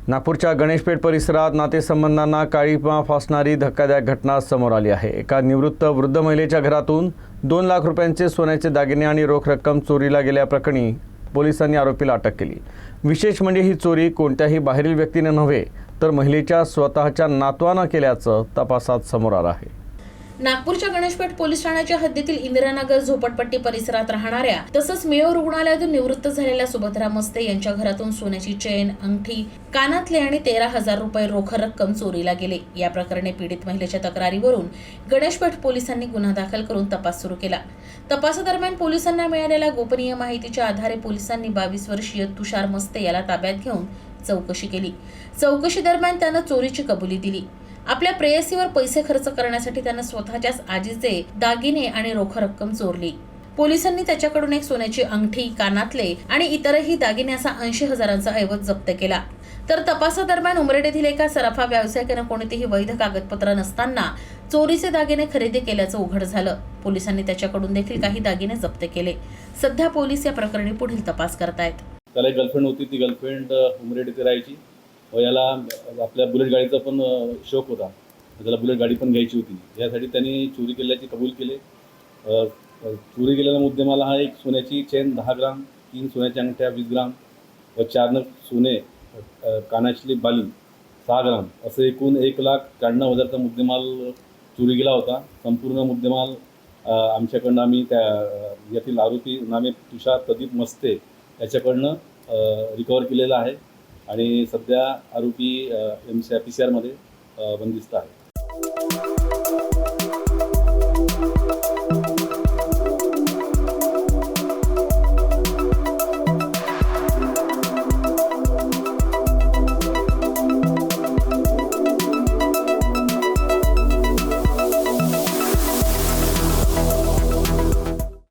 नागपूरच्या गणेशपेठ परिसरात नातेसंबंधांना काळीमा फासणारी धक्कादायक घटना समोर आली आहे। एका निवृत्त वृद्ध महिलेच्या घरातून 2 लाख रुपयांचे सोन्याचे दागिने आणि रोख रक्कम चोरीला गेल्याप्रकरणी पोलिसांनी आरोपीला अटक केली। विशेष म्हणजे ही चोरी कोणत्याही बाहेरील व्यक्तीने नव्हे तर महिलेच्या स्वतःच्या नातवानं केल्याचं तपासात समोर आलं आहे। नागपूरच्या गणेशपेठ पोलीस ठाण्याच्या हद्दीतील इंदिरानगर झोपडपट्टी परिसरात राहणाऱ्या तसंच मेयो रुग्णालयातून निवृत्त झालेल्या सुभद्रा मस्ते यांच्या घरातून सोन्याची चेन, अंगठी, कानातले आणि 13,000 रुपये रोख रक्कम चोरीला गेले। या प्रकरणी पीडित महिलेच्या तक्रारीवरून गणेशपेठ पोलिसांनी गुन्हा दाखल करून तपास सुरू केला। तपासादरम्यान पोलिसांना मिळालेल्या गोपनीय माहितीच्या आधारे पोलिसांनी 22 वर्षीय तुषार मस्ते याला ताब्यात घेऊन चौकशी केली। चौकशी दरम्यान त्यानं चोरीची कबुली दिली। आपल्या प्रेयसीवर पैसे खर्च करण्यासाठी त्यानं स्वतःच्याच आजीचे दागिने आणि रोख रक्कम चोरली। पोलिसांनी त्याच्याकडून एक सोन्याची अंगठी, कानातले आणि इतरही दागिने असा 80,000चा ऐवज जप्त केला। तर तपासादरम्यान उमरेड येथील एका सराफा व्यावसायिकाने कोणतेही वैध कागदपत्र नसताना चोरीचे दागिने खरेदी केल्याचं उघड झालं। पोलिसांनी त्याच्याकडून देखील काही दागिने जप्त केले। सध्या पोलीस या प्रकरणी पुढील तपास करतायत। त्याला एक गर्लफ्रेंड होती, ती गर्लफ्रेंड उमरेड येथे राहायची व याला आपल्या बुलेट गाडीचा पण शौक होता, त्याला बुलेट गाडी पण घ्यायची होती। यासाठी त्यांनी चोरी केल्याची कबूल केले। चोरी केलेल्या मुद्देमाला हा एक सोन्याची चेन 10 ग्राम, 3 सोन्याच्या अंगठ्या 20 ग्राम व 4 नग सोने, कानातली बाली 6 ग्राम असं एकूण 1,91,000चा मुद्देमाल चोरी गेला होता। संपूर्ण मुद्देमाल आमच्याकडनं आम्ही त्या यातील आरोपी नामे तुषार प्रदीप मस्ते याच्याकडनं रिकवर केलेला आहे आणि सध्या आरोपी MCR PCR मध्ये बंदिस्त आहे।